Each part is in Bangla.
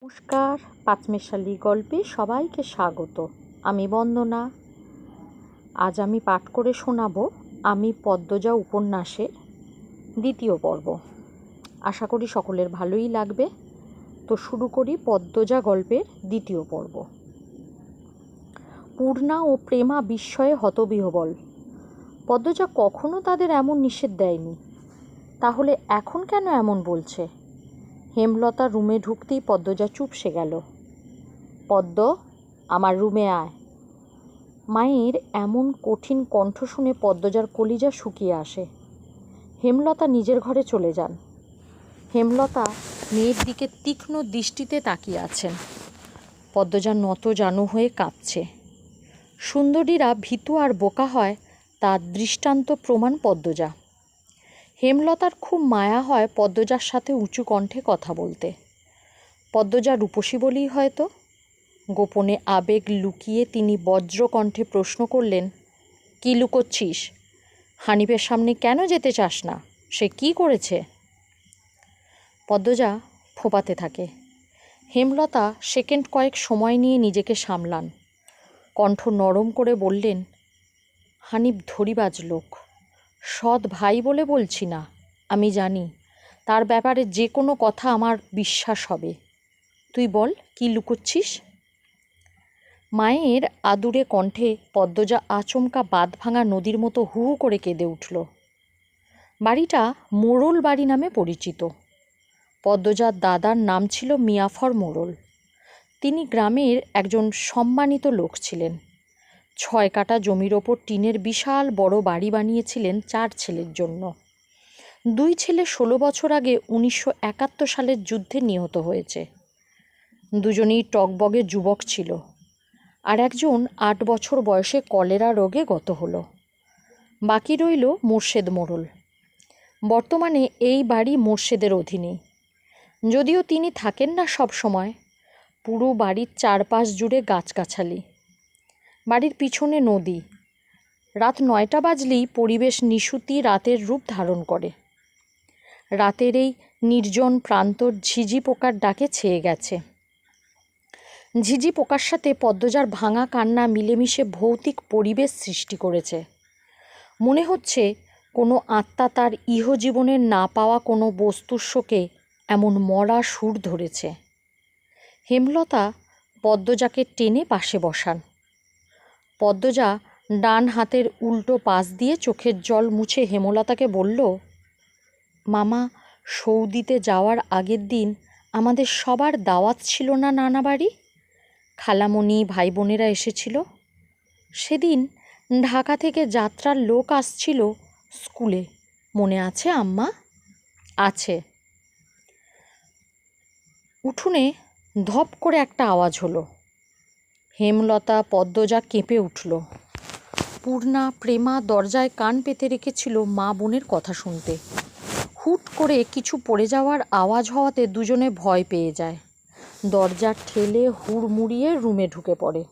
নমস্কার, পাঁচমেশালি গল্পে সবাইকে স্বাগত। আমি বন্দনা। আজ আমি পাঠ করে শোনাব আমি পদ্মজা উপন্যাসের দ্বিতীয় পর্ব। আশা করি সকলের ভালোই লাগবে। তো শুরু করি পদ্মজা গল্পের দ্বিতীয় পর্ব। পূর্ণা ও প্রেমা বিস্ময়ে হতবিহ্বল। পদ্মজা কখনো তাদের এমন নিষেধ দেয়নি, তাহলে এখন কেন এমন বলছে? হেমলতা রুমে ঢুকতেই পদ্মজা চুপসে গেল। পদ্ম, আমার রুমে আয়। মায়ের এমন কঠিন কণ্ঠ শুনে পদ্মজার কলিজা শুকিয়ে আসে। হেমলতা নিজের ঘরে চলে যান। হেমলতা মেয়ের দিকে তীক্ষ্ণ দৃষ্টিতে তাকিয়ে আছেন। পদ্মজা নতজানু হয়ে কাঁপছে। সুন্দরীরা ভীতু আর বোকা হয় তার দৃষ্টান্ত প্রমাণ পদ্মজা। হেমলতার খুব মায়া হয় পদ্মজার সাথে উঁচু কণ্ঠে কথা বলতে। পদ্মজা রূপসী বলেই হয়তো। গোপনে আবেগ লুকিয়ে তিনি বজ্রকণ্ঠে প্রশ্ন করলেন, কি লুকোচ্ছিস? হানিফের সামনে কেন যেতে চাস না? সে কি করেছে? পদ্মজা ফোঁপাতে থাকে। হেমলতা সেকেন্ড কয়েক সময় নিয়ে নিজেকে সামলান। কণ্ঠ নরম করে বললেন, হানিফ ধরিবাজ লোক। সৎ ভাই বলে বলছি না, আমি জানি তার ব্যাপারে যে কোনো কথা আমার বিশ্বাস হবে। তুই বল, কি লুকোচ্ছিস? মায়ের আদুরে কণ্ঠে পদ্মজা আচমকা বাঁধ ভাঙা নদীর মতো হু হু করে কেঁদে উঠল। বাড়িটা মোড়ল বাড়ি নামে পরিচিত। পদ্মজার দাদার নাম ছিল মিয়াফর মোড়ল। তিনি গ্রামের একজন সম্মানিত লোক ছিলেন। 6 কাঠা জমির ওপর টিনের বিশাল বড় বাড়ি বানিয়েছিলেন 4 ছেলের জন্য। 2 ছেলে 16 বছর আগে 1971 সালের যুদ্ধে নিহত হয়েছে। দুজনেই টগবগে যুবক ছিল, আর একজন 8 বছর বয়সে কলেরা রোগে গত হলো। বাকি রইল মোর্শেদ মোড়ল। বর্তমানে এই বাড়ি মোর্শেদের অধীনে, যদিও তিনি থাকেন না সব সময়। পুরো বাড়ির চারপাশ জুড়ে গাছগাছালি। বাড়ির পিছনে নদী। রাত 9টা বাজলেই পরিবেশ নিশুতি রাতের রূপ ধারণ করে। রাতের এই নির্জন প্রান্তর ঝিঝি পোকার ডাকে ছেয়ে গেছে। ঝিঝি পোকার সাথে পদ্মজার ভাঙা কান্না মিলেমিশে ভৌতিক পরিবেশ সৃষ্টি করেছে। মনে হচ্ছে কোনো আত্মা তার ইহজীবনের না পাওয়া কোনো বস্তুর শোকে এমন মরা সুর ধরেছে। হেমলতা পদ্মজাকে টেনে পাশে বসান। পদ্মজা ডান হাতের উল্টো পাশ দিয়ে চোখের জল মুছে হেমলতাকে বলল, মামা, সৌদিতে যাওয়ার আগের দিন আমাদের সবার দাওয়াত ছিল না নানা বাড়ি? খালামণি, ভাই বোনেরা এসেছিল। সেদিন ঢাকা থেকে যাত্রার লোক আসছিল স্কুলে, মনে আছে আম্মা? আছে। উঠোনে ধপ করে একটা আওয়াজ হলো। হেমলতা, পদ্মজা কেঁপে উঠল। পূর্ণা, প্রেমা দরজায় কান পেতে রেখেছিল মা বোনের কথা শুনতে। হুট করে কিছু পড়ে যাওয়ার আওয়াজ হওয়াতে দুজনে ভয় পেয়ে যায়। দরজা ঠেলে হুড়মুড়িয়ে রুমে ঢুকে পড়ে।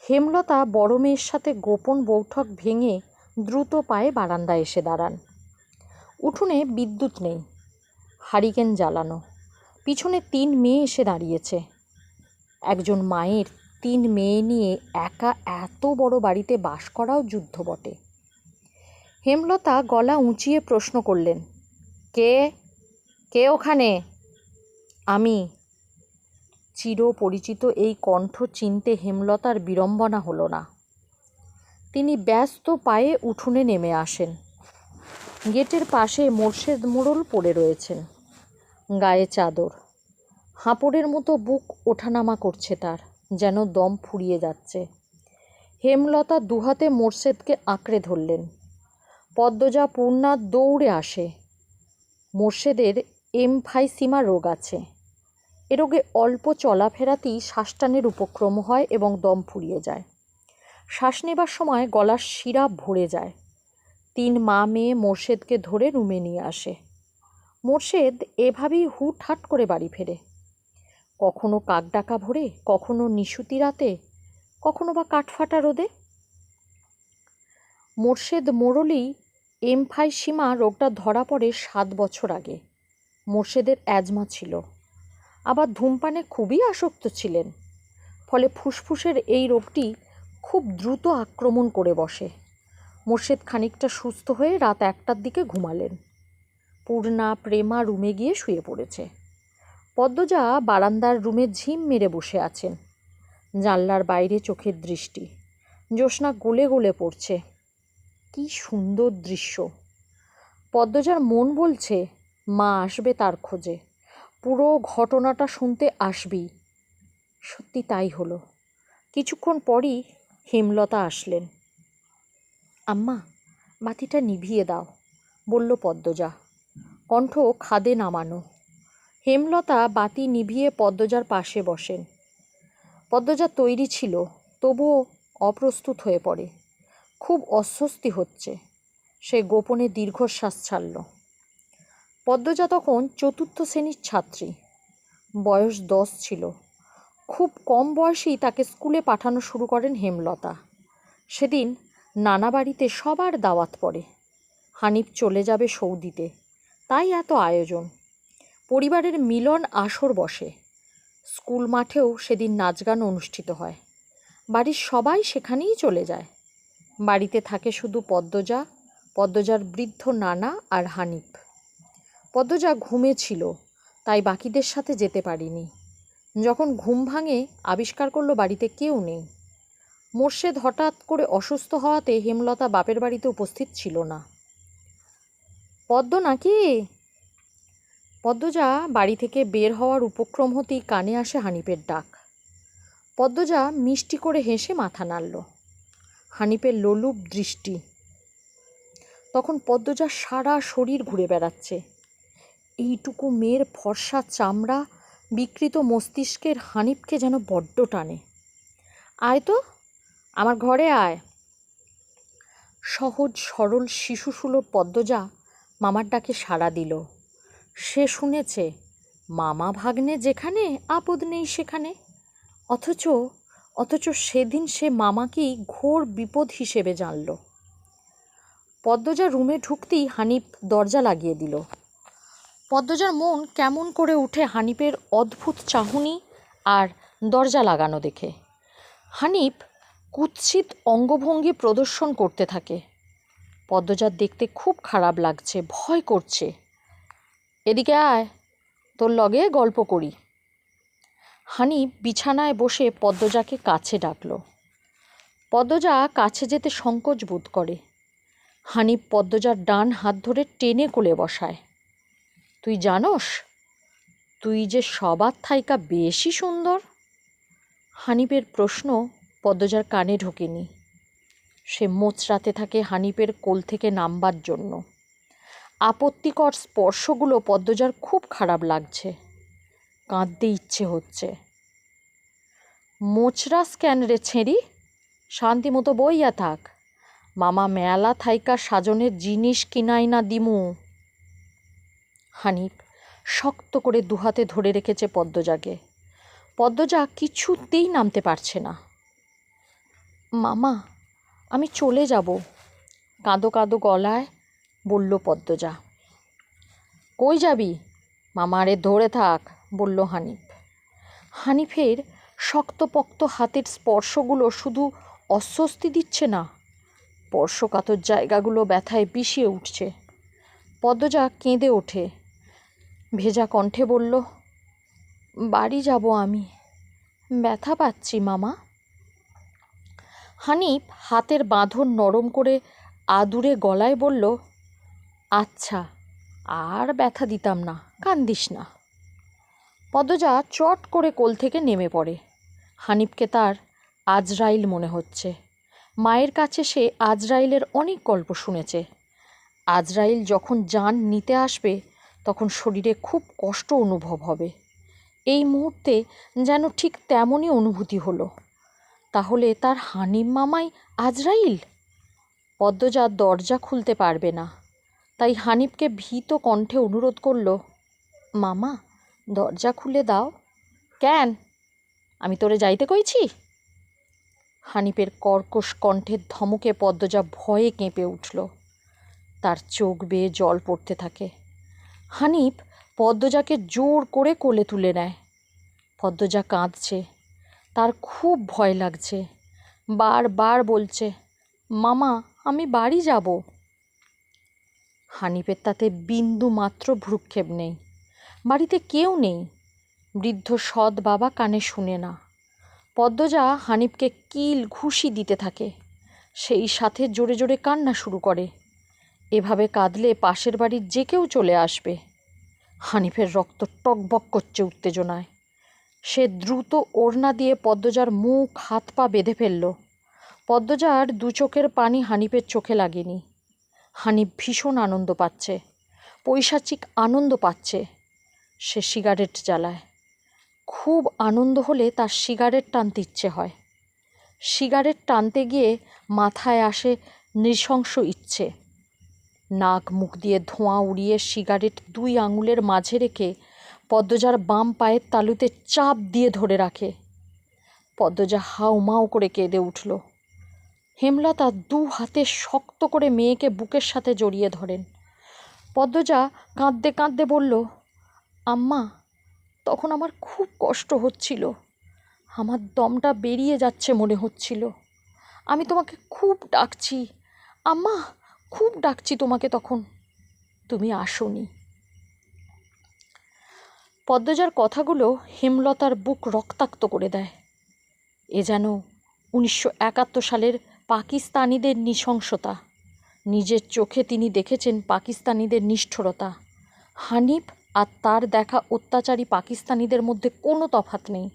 হেমলতা বড় মেয়ের সাথে গোপন বৈঠক ভেঙে দ্রুত পায়ে বারান্দায় এসে দাঁড়ান। উঠোনে বিদ্যুৎ নেই, হারিকেন জ্বালানো। পিছনে 3 মেয়ে এসে দাঁড়িয়েছে। একজন মায়ের 3 মেয়ে নিয়ে একা এত বড় বাড়িতে বাস করাও যুদ্ধ বটে। হেমলতা গলা উঁচিয়ে প্রশ্ন করলেন, কে কে ওখানে? আমি। চিরপরিচিত এই কণ্ঠ চিনতে হেমলতার বিড়ম্বনা হলো না। তিনি ব্যস্ত পায়ে উঠোনে নেমে আসেন। গেটের পাশে মোর্শেদ মোড়ল পড়ে রয়েছেন, গায়ে চাদর। হাঁপড়ের মতো বুক ওঠানামা করছে তার, যেন দম ফুরিয়ে যাচ্ছে। হেমলতা দুহাতে মোর্শেদকে আঁকড়ে ধরলেন। পদ্মজা, পূর্ণা দৌড়ে আসে। মোর্শেদের এমফাইসিমা রোগ আছে। এ রোগে অল্প চলাফেরাতেই শ্বাসটানের উপক্রম হয় এবং দম ফুরিয়ে যায়। শ্বাস নেবার সময় গলার শিরা ভরে যায়। 3 মা মেয়ে মোর্শেদকে ধরে রুমে নিয়ে আসে। মোর্শেদ এভাবেই হুটহাট করে বাড়ি ফেরে। কখনো কাকডাকা ভোরে, কখনো নিশুতি রাতে, কখনো বা কাঠফাটা রোদে। মোর্শেদ মোড়লই এমফাইসিমা রোগটা ধরা পড়ে 7 বছর আগে। মোর্শেদের অ্যাজমা ছিল। আবার ধূমপানে খুবই আসক্ত ছিলেন। ফলে ফুসফুসের এই রোগটি খুব দ্রুত আক্রমণ করে বসে। মোর্শেদ খানিকটা সুস্থ হয়ে রাত 1টার দিকে ঘুমালেন। পূর্ণা প্রেমা রুমে গিয়ে শুয়ে পড়েছে। পদ্মজা বারান্দার রুমে ঝিম মেরে বসে আছেন। জানলার বাইরে চোখের দৃষ্টি। জ্যোৎস্না গলে গলে পড়ছে। কি সুন্দর দৃশ্য! পদ্মজার মন বলছে মা আসবে তার খোঁজে, পুরো ঘটনাটা শুনতে আসবেই। সত্যি তাই হলো। কিছুক্ষণ পরই হেমলতা আসলেন। আম্মা, বাতিটা নিভিয়ে দাও, বলল পদ্মজা, কণ্ঠ খাদে নামানো। হেমলতা বাতি নিভিয়ে পদ্মজার পাশে বসেন। পদ্মজা তৈরি ছিল, তবুও অপ্রস্তুত হয়ে পড়ে। খুব অস্বস্তি হচ্ছে। সে গোপনে দীর্ঘশ্বাস ছাড়ল। পদ্মজা তখন 4র্থ শ্রেণীর ছাত্রী। বয়স 10 ছিল। খুব কম বয়সেই তাকে স্কুলে পাঠানো শুরু করেন হেমলতা। সেদিন নানা বাড়িতে সবার দাওয়াত পড়ে। হানিফ চলে যাবে সৌদিতে, তাই এত আয়োজন। পরিবারের মিলন আসর বসে। স্কুল মাঠেও সেদিন নাচ গান অনুষ্ঠিত হয়। বাড়ির সবাই সেখানেই চলে যায়। বাড়িতে থাকে শুধু পদ্মজা, পদ্মজার বৃদ্ধ নানা আর হানিফ। পদ্মজা ঘুমেছিল, তাই বাকিদের সাথে যেতে পারিনি। যখন ঘুম ভাঙে আবিষ্কার করলো বাড়িতে কেউ নেই। মোর্শেদ হঠাৎ করে অসুস্থ হওয়াতে হেমলতা বাপের বাড়িতে উপস্থিত ছিল না। পদ্ম নাকি? পদ্মজা বাড়ি থেকে বের হওয়ার উপক্রম হতেই কানে আসে হানিফের ডাক। পদ্মজা মিষ্টি করে হেসে মাথা নাড়ল। হানিফের লোলুপ দৃষ্টি। তখন পদ্মজা সারা শরীর ঘুরে বেড়াচ্ছে। এইটুকু মেয়ের ফর্সা চামড়া, বিকৃত মস্তিষ্কের হানিফকে যেন বড্ড টানে। আয় তো, আমার ঘরে আয়। সহজ সরল শিশুসুলভ পদ্মজা মামার ডাকে সাড়া দিল। সে শুনেছে মামা ভাগ্নে যেখানে, আপদ নেই সেখানে। অথচ সেদিন সে মামাকেই ঘোর বিপদ হিসেবে জানল। পদ্মজা রুমে ঢুকতেই হানিফ দরজা লাগিয়ে দিল। পদ্মজার মন কেমন করে উঠে হানিফের অদ্ভুত চাহনি আর দরজা লাগানো দেখে। হানিফ কুৎসিত অঙ্গভঙ্গি প্রদর্শন করতে থাকে। পদ্মজার দেখতে খুব খারাপ লাগছে, ভয় করছে। এদিকে আয়, তোর লগে গল্প করি। হানিফ বিছানায় বসে পদ্মজাকে কাছে ডাকল। পদ্মজা কাছে যেতে সংকোচ বোধ করে। হানিফ পদ্মজার ডান হাত ধরে টেনে কোলে বসায়। তুই জানোস, তুই যে সবার থাইকা বেশি সুন্দর? হানিফের প্রশ্ন পদ্মজার কানে ঢোকেনি। সে মোচড়াতে থাকে হানিফের কোল থেকে নামবার জন্য। আপত্তিকর স্পর্শগুলো পদ্মজার খুব খারাপ লাগছে। কাঁদতে ইচ্ছে হচ্ছে। মোচড়াস কেন রে ছেঁড়ি? শান্তি মতো বইয়া থাক। মামা মেলা থাইকা সাজনের জিনিস কিনাই না দিমু। হানিফ শক্ত করে দুহাতে ধরে রেখেছে পদ্মজাকে। পদ্মজা কিছুতেই নামতে পারছে না। মামা, আমি চলে যাব, কাঁদো কাঁদো গলায় বলল পদ্মজা। কই যাবি? মামারে ধরে থাক, বলল হানিফ। হানিফের শক্তপোক্ত হাতের স্পর্শগুলো শুধু অস্বস্তি দিচ্ছে না, স্পর্শকাতর জায়গাগুলো ব্যথায় বিষিয়ে উঠছে। পদ্মজা কেঁদে ওঠে। ভেজা কণ্ঠে বলল, বাড়ি যাব আমি, ব্যথা পাচ্ছি মামা। হানিফ হাতের বাঁধন নরম করে আদুরে গলায় বলল, আচ্ছা, আর ব্যথা দিতাম না, কান্দিস না। পদ্মজা চট করে কোল থেকে নেমে পড়ে। হানিফকে তার আজরাইল মনে হচ্ছে। মায়ের কাছে সে আজরাইলের অনেক গল্প শুনেছে। আজরাইল যখন জান নিতে আসবে তখন শরীরে খুব কষ্ট অনুভব হবে। এই মুহূর্তে যেন ঠিক তেমনই অনুভূতি হলো। তাহলে তার হানিফ মামাই আজরাইল? পদ্মজা দরজা খুলতে পারবে না, তাই হানিফকে ভীত কণ্ঠে অনুরোধ করল, মামা, দরজা খুলে দাও। কেন? আমি তোরে যাইতে কইছি? হানিফের কর্কশ কণ্ঠের ধমকে পদ্মজা ভয়ে কেঁপে উঠল। তার চোখ বেয়ে জল পড়তে থাকে। হানিফ পদ্মজাকে জোর করে কোলে তুলে নেয়। পদ্মজা কাঁদছে, তার খুব ভয় লাগছে, বারবার বলছে, মামা আমি বাড়ি যাব। হানিফের তাতে বিন্দু মাত্র ভ্রুক্ষেপ নেই। বাড়িতে কেউ নেই। বৃদ্ধ সৎ বাবা কানে শুনে না। পদ্মজা হানিফকে কিল ঘুষি দিতে থাকে, সেই সাথে জোরে জোরে কান্না শুরু করে। এভাবে কাঁদলে পাশের বাড়ির যে কেউ চলে আসবে। হানিফের রক্ত টকবক করছে উত্তেজনায়। সে দ্রুত ওড়না দিয়ে পদ্মজার মুখ হাত পা বেঁধে ফেলল। পদ্মজার দু চোখের পানি হানিফের চোখে লাগেনি। হানিফ ভীষণ আনন্দ পাচ্ছে, পৈশাচিক আনন্দ পাচ্ছে। সে সিগারেট জ্বালায়। খুব আনন্দ হলে তার সিগারেট টানতে ইচ্ছে হয়। সিগারেট টানতে গিয়ে মাথায় আসে নৃশংস ইচ্ছে। নাক মুখ দিয়ে ধোঁয়া উড়িয়ে সিগারেট 2 আঙুলের মাঝে রেখে পদ্মজার বাম পায়ের তালুতে চাপ দিয়ে ধরে রাখে। পদ্মজা হাউমাউ করে কেঁদে উঠল। হেমলতা 2 হাতে শক্ত করে মেয়েকে বুকের সাথে জড়িয়ে ধরেন। পদ্মজা কাঁদতে কাঁদতে বলল, আম্মা তখন আমার খুব কষ্ট হচ্ছিল, আমার দমটা বেরিয়ে যাচ্ছে মনে হচ্ছিল। আমি তোমাকে খুব ডাকছি, আম্মা খুব ডাকছি তোমাকে, তখন তুমি আসোনি। পদ্মজার কথাগুলো হেমলতার বুক রক্তাক্ত করে দেয়। এ যেন 1971 সালের পাকিস্তানিদের নৃশংসতা। নিজের চোখে তিনি দেখেছেন পাকিস্তানিদের নিষ্ঠুরতা। হানিফ আর তার দেখা অত্যাচারী পাকিস্তানিদের মধ্যে কোনো তফাৎ নেই।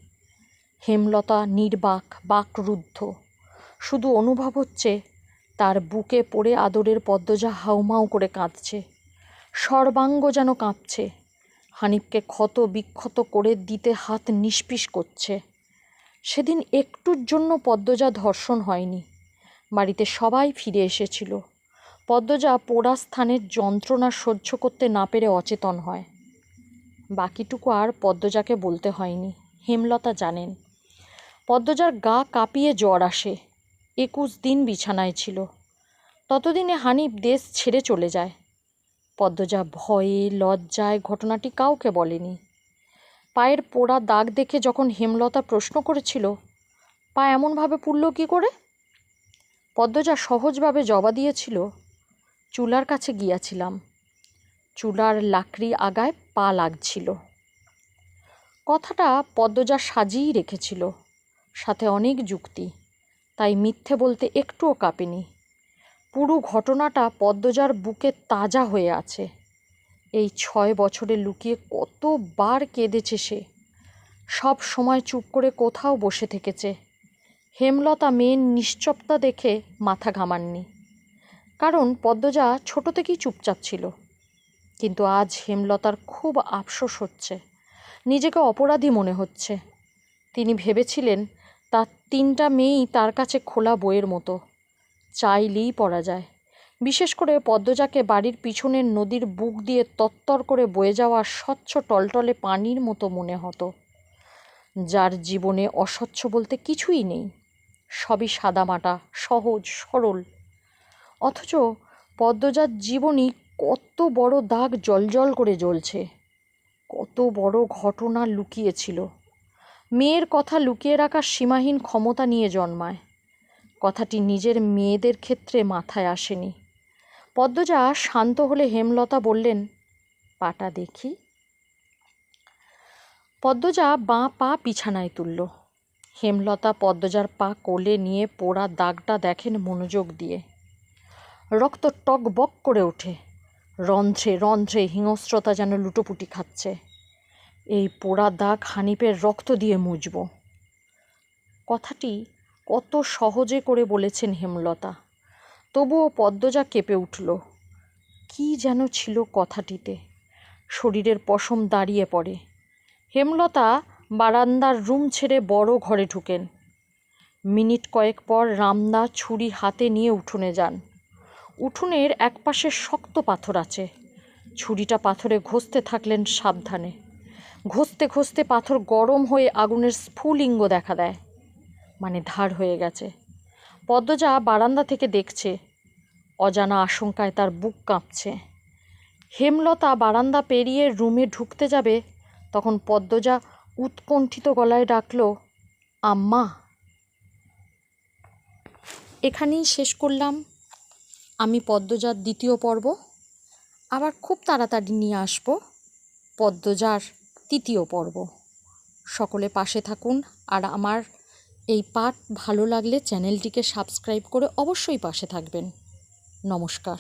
হেমলতা নির্বাক, বাকরুদ্ধ। শুধু অনুভব হচ্ছে তার বুকে পড়ে আদরের পদ্মজা হাউমাউ করে কাঁদছে, সর্বাঙ্গ যেন কাঁপছে। হানিফকে ক্ষত বিক্ষত করে দিতে হাত নিষ্পিস করছে। সেদিন একটুর জন্য পদ্মজা ধর্ষণ হয়নি। বাড়িতে সবাই ফিরে এসেছিল। পদ্মজা পোড়া স্থানের যন্ত্রণা সহ্য করতে না পেরে অচেতন হয়। বাকিটুকু আর পদ্মজাকে বলতে হয়নি, হেমলতা জানেন। পদ্মজার গা কাঁপিয়ে জ্বর আসে। 21 দিন বিছানায় ছিল। ততদিনে হানিফ দেশ ছেড়ে চলে যায়। পদ্মজা ভয়ে লজ্জায় ঘটনাটি কাউকে বলেনি। পায়ের পোড়া দাগ দেখে যখন হেমলতা প্রশ্ন করেছিল, পা এমনভাবে পুড়ল কী করে, পদ্মজা সহজভাবে জবাব দিয়েছিল, চুলার কাছে গিয়াছিলাম, চুলার লাকড়ি আগায় পা লাগছিল। কথাটা পদ্মজা সাজিয়েই রেখেছিল, সাথে অনেক যুক্তি, তাই মিথ্যে বলতে একটুও কাঁপেনি। পুরো ঘটনাটা পদ্মজার বুকে তাজা হয়ে আছে। এই 6 বছরে লুকিয়ে কতবার কেঁদেছে সে। সব সময় চুপ করে কোথাও বসে থেকেছে। হেমলতা মেয়ের নিশ্চপতা দেখে মাথা ঘামাননি, কারণ পদ্মজা ছোট থেকেই চুপচাপ ছিল। কিন্তু আজ হেমলতার খুব আফসোস হচ্ছে, নিজেকে অপরাধী মনে হচ্ছে। তিনি ভেবেছিলেন তার 3টা মেয়েই তার কাছে খোলা বইয়ের মতো, চাইলেই পড়া যায়। বিশেষ করে পদ্মজাকে বাড়ির পিছনের নদীর বুক দিয়ে তত্তর করে বয়ে যাওয়া স্বচ্ছ টলটলে পানির মতো মনে হতো, যার জীবনে অস্বচ্ছ বলতে কিছুই নেই, সবই সাদামাটা, সহজ সরল। অথচ পদ্মজার জীবনই কত বড় দাগ জ্বলজ্বল করে জ্বলছে, কত বড় ঘটনা লুকিয়েছিল। মেয়ের কথা লুকিয়ে রাখার সীমাহীন ক্ষমতা নিয়ে জন্মায়। কথাটি নিজের মেয়েদের ক্ষেত্রে মাথায় আসেনি। পদ্মজা শান্ত হলে হেমলতা বললেন, পাটা দেখি। পদ্মজা বাঁ পা বিছানায় তুলল। হেমলতা পদ্মজার পা কোলে নিয়ে পোড়া দাগটা দেখেন মনোযোগ দিয়ে। রক্ত টকবক করে ওঠে, রন্ধ্রে রন্ধ্রে হিংস্রতা যেন লুটোপুটি খাচ্ছে। এই পোড়া দাগ হানিফের রক্ত দিয়ে মুছব। কথাটি কত সহজে করে বলেছেন হেমলতা, তবুও পদ্মজা কেঁপে উঠল। কি যেন ছিল কথাটিতে, শরীরের পশম দাঁড়িয়ে পড়ে। হেমলতা বারান্দার রুম ছেড়ে বড় ঘরে ঢুকেন। মিনিট কয়েক পর রামদা ছুরি হাতে নিয়ে উঠোনে যান। উঠোনের একপাশে শক্ত পাথর আছে। ছুরিটা পাথরে ঘষতে থাকলেন সাবধানে। ঘষতে ঘষতে পাথর গরম হয়ে আগুনের স্ফুলিঙ্গ দেখা দেয়, মানে ধার হয়ে গেছে। পদ্মজা বারান্দা থেকে দেখছে। অজানা আশঙ্কায় তার বুক কাঁপছে। হেমলতা বারান্দা পেরিয়ে রুমে ঢুকতে যাবে, তখন পদ্মজা উৎকণ্ঠিত গলায় ডাকলো, আম্মা। এখানেই শেষ করলাম আমি পদ্মজার দ্বিতীয় পর্ব। আবার খুব তাড়াতাড়ি নিয়ে আসবো পদ্মজার তৃতীয় পর্ব। সকলে পাশে থাকুন, আর আমার এই পাঠ ভালো লাগলে চ্যানেলটিকে সাবস্ক্রাইব করে অবশ্যই পাশে থাকবেন। নমস্কার।